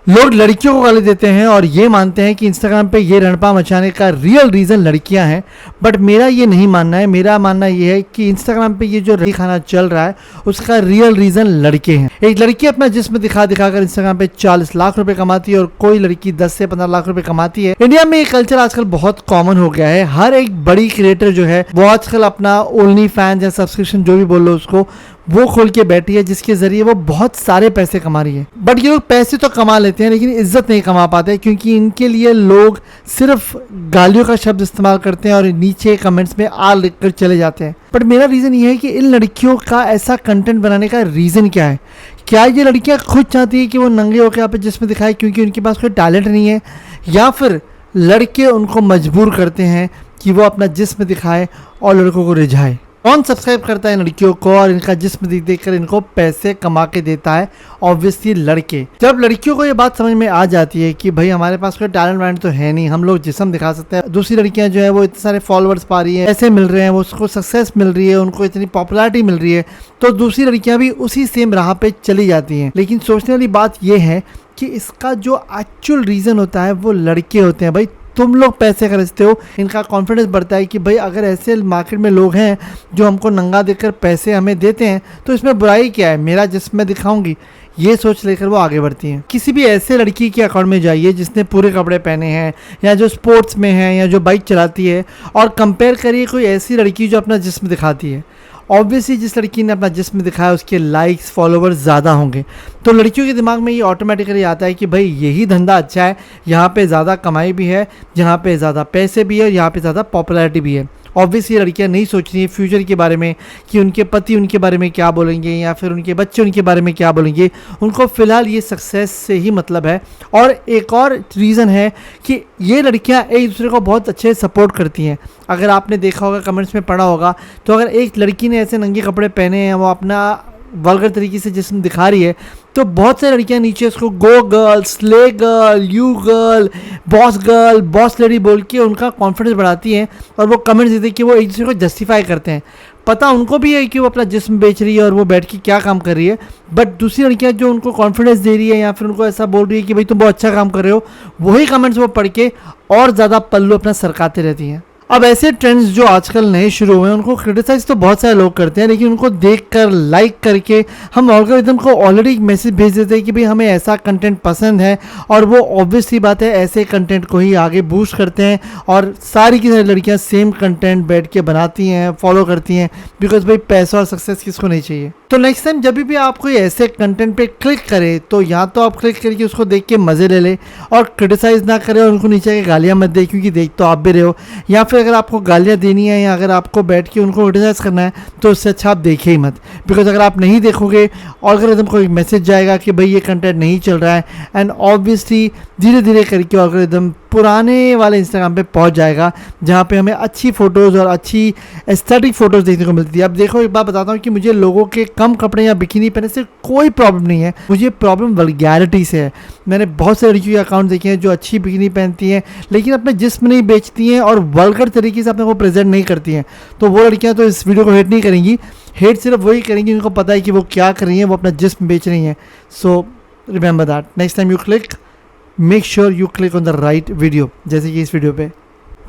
लोग लड़कियों को गाली देते हैं और ये मानते हैं कि इंस्टाग्राम पे ये रणपा मचाने का रियल रीज़न लड़कियां हैं, बट मेरा ये नहीं मानना है। मेरा मानना ये है कि इंस्टाग्राम पे ये जो लड़की खाना चल रहा है उसका रियल रीज़न लड़के हैं। एक लड़की अपना जिस्म दिखा दिखाकर इंस्टाग्राम पे 40 लाख रुपए कमाती है और कोई लड़की 10 से 15 लाख रुपए कमाती है। इंडिया में ये कल्चर आजकल बहुत कॉमन हो गया है। हर एक बड़ी क्रिएटर जो है वो आजकल अपना ओनली फैंस या सब्सक्रिप्शन जो भी बोल लो उसको वो खोल के बैठी है, जिसके जरिए वो बहुत सारे पैसे कमा रही है। बट ये लोग पैसे तो कमा लेते हैं लेकिन इज्जत नहीं कमा पाते, क्योंकि इनके लिए लोग सिर्फ गालियों का शब्द इस्तेमाल करते हैं और नीचे कमेंट्स में आ लिख कर चले जाते हैं। बट मेरा रीज़न ये है कि इन लड़कियों का ऐसा कंटेंट बनाने का रीज़न क्या है। क्या ये लड़कियां खुद चाहती है कि वो नंगे होकर यहाँ पे जिसमें दिखाए क्योंकि उनके पास कोई टैलेंट नहीं है, या फिर लड़के उनको मजबूर करते हैं कि वो अपना जिस्म दिखाए और लड़कों को रिझाए। कौन सब्सक्राइब करता है लड़कियों को और इनका जिस्म देख कर इनको पैसे कमा के देता है? ऑब्वियसली लड़के। जब लड़कियों को ये बात समझ में आ जाती है कि भाई हमारे पास कोई टैलेंट वैलेंट तो है नहीं, हम लोग जिस्म दिखा सकते हैं, दूसरी लड़कियां जो है वो इतने सारे फॉलोअर्स पा रही है, पैसे मिल रहे हैं, वो उसको सक्सेस मिल रही है, उनको इतनी पॉपुलैरिटी मिल रही है, तो दूसरी लड़कियां भी उसी सेम राह पे चली जाती हैं। लेकिन सोचने वाली बात यह है कि इसका जो एक्चुअल रीज़न होता है वो लड़के होते हैं। भाई तुम लोग पैसे खर्चते हो, इनका कॉन्फिडेंस बढ़ता है कि भाई अगर ऐसे मार्केट में लोग हैं जो हमको नंगा देकर पैसे हमें देते हैं तो इसमें बुराई क्या है, मेरा जिस्म मैं दिखाऊंगी, ये सोच लेकर वो आगे बढ़ती हैं। किसी भी ऐसे लड़की के अकाउंट में जाइए जिसने पूरे कपड़े पहने हैं या जो स्पोर्ट्स में है या जो बाइक चलाती है, और कंपेयर करिए कोई ऐसी लड़की जो अपना जिस्म दिखाती है। ऑब्वियसली जिस लड़की ने अपना जिस्म दिखाया उसके लाइक्स फॉलोवर्स ज़्यादा होंगे, तो लड़कियों के दिमाग में ये ऑटोमेटिकली आता है कि भाई यही धंधा अच्छा है, यहाँ पे ज़्यादा कमाई भी है, यहाँ पे ज़्यादा पैसे भी है और यहाँ पे ज़्यादा पॉपुलैरिटी भी है। ऑब्वियसली लड़कियां नहीं सोच रही हैं फ्यूचर के बारे में कि उनके पति उनके बारे में क्या बोलेंगे या फिर उनके बच्चे उनके बारे में क्या बोलेंगे। उनको फ़िलहाल ये सक्सेस से ही मतलब है। और एक और रीज़न है कि ये लड़कियां एक दूसरे को बहुत अच्छे सपोर्ट करती हैं। अगर आपने देखा होगा, कमेंट्स में पढ़ा होगा, तो अगर एक लड़की ने ऐसे नंगे कपड़े पहने हैं, वो अपना वल्गर तरीके से जिस्म दिखा रही है, तो बहुत सारी लड़कियां नीचे उसको गो girl, slay girl, you girl, boss lady बोल के उनका कॉन्फिडेंस बढ़ाती हैं और वो कमेंट्स देते कि वो एक दूसरे को जस्टिफाई करते हैं। पता उनको भी है कि वो अपना जिस्म बेच रही है और वो बैठ के क्या काम कर रही है, बट दूसरी लड़कियां जो उनको कॉन्फिडेंस दे रही है या फिर उनको ऐसा बोल रही है कि भाई तुम बहुत अच्छा काम कर रहे हो, वही कमेंट्स वो पढ़ के और ज़्यादा पल्लू अपना सरकाते रहती हैं। अब ऐसे ट्रेंड्स जो आजकल नए शुरू हुए हैं उनको क्रिटिसाइज तो बहुत सारे लोग करते हैं, लेकिन उनको देखकर लाइक करके हम ऑल्गोरिथम को ऑलरेडी एक मैसेज भेज देते हैं कि भाई हमें ऐसा कंटेंट पसंद है, और वो ऑब्वियसली बात है ऐसे कंटेंट को ही आगे बूस्ट करते हैं और सारी की सारी लड़कियां सेम कंटेंट बैठ के बनाती हैं, फॉलो करती हैं, बिकॉज भाई पैसा और सक्सेस किसको नहीं चाहिए। तो नेक्स्ट टाइम जब भी आप कोई ऐसे कंटेंट पे क्लिक करें तो या तो आप क्लिक करके उसको देख के मज़े ले लें और क्रिटिसाइज़ ना करें और उनको नीचे के गालियाँ मत दें, क्योंकि देख तो आप भी रहे हो। या फिर अगर आपको गालियाँ देनी है या अगर आपको बैठ के उनको क्रिटिसाइज़ करना है तो उससे अच्छा आप देखिए ही मत, बिकॉज अगर आप नहीं देखोगे ऑल्गोरिथम को एक मैसेज जाएगा कि भाई ये कंटेंट नहीं चल रहा है, एंड ऑब्वियसली धीरे धीरे करके ऑल्गोरिथम पुराने वाले इंस्टाग्राम पे पहुंच जाएगा जहाँ पे हमें अच्छी फ़ोटोज़ और अच्छी एस्थेटिक फ़ोटोज़ देखने को मिलती है। अब देखो, एक बात बताता हूँ कि मुझे लोगों के कम कपड़े या बिकिनी पहनने से कोई प्रॉब्लम नहीं है, मुझे प्रॉब्लम वल्गैरिटी से है। मैंने बहुत सारे लड़कियों के अकाउंट देखे हैं जो अच्छी बिकिनी पहनती हैं लेकिन अपने जिस्म नहीं बेचती हैं और वल्गर तरीके से अपने को प्रेजेंट नहीं करती हैं, तो वो लड़कियाँ तो इस वीडियो को हेट नहीं करेंगी। हेट सिर्फ वही करेंगी उनको पता है कि वो क्या कर रही हैं, वो अपना जिस्म बेच रही हैं। So remember that, next time you click, make sure you click on the right video, जैसे कि इस वीडियो पे।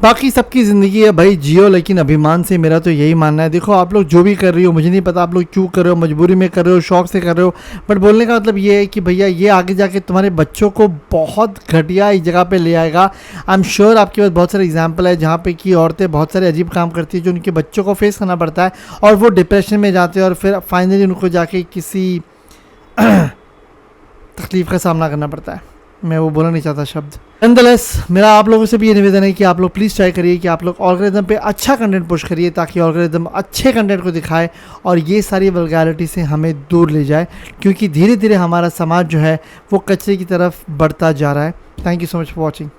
बाकी सबकी ज़िंदगी है भाई, जियो लेकिन अभिमान से, मेरा तो यही मानना है। देखो आप लोग जो भी कर रही हो, मुझे नहीं पता आप लोग क्यों कर रहे हो, मजबूरी में कर रहे हो, शौक से कर रहे हो, बट बोलने का मतलब ये है कि भैया ये आगे जाके तुम्हारे बच्चों को बहुत घटिया इस जगह पे ले आएगा। आई एम श्योर आपके पास बहुत सारे एग्जाम्पल है जहाँ पे कि औरतें बहुत सारे अजीब काम करती है जो उनके बच्चों को फेस करना पड़ता है और वो डिप्रेशन में जाते हैं और फिर फाइनली उनको जाके किसी तकलीफ़ का सामना करना पड़ता है। मैं वो बोलना नहीं चाहता शब्द। नॉनदलेस मेरा आप लोगों से भी ये निवेदन है कि आप लोग प्लीज़ ट्राई करिए कि आप लोग ऑल्गोरिथम पे अच्छा कंटेंट पुश करिए ताकि ऑल्गोरिथम अच्छे कंटेंट को दिखाए और ये सारी वल्गैरिटी से हमें दूर ले जाए, क्योंकि धीरे धीरे हमारा समाज जो है वो कचरे की तरफ बढ़ता जा रहा है। Thank you so much for watching.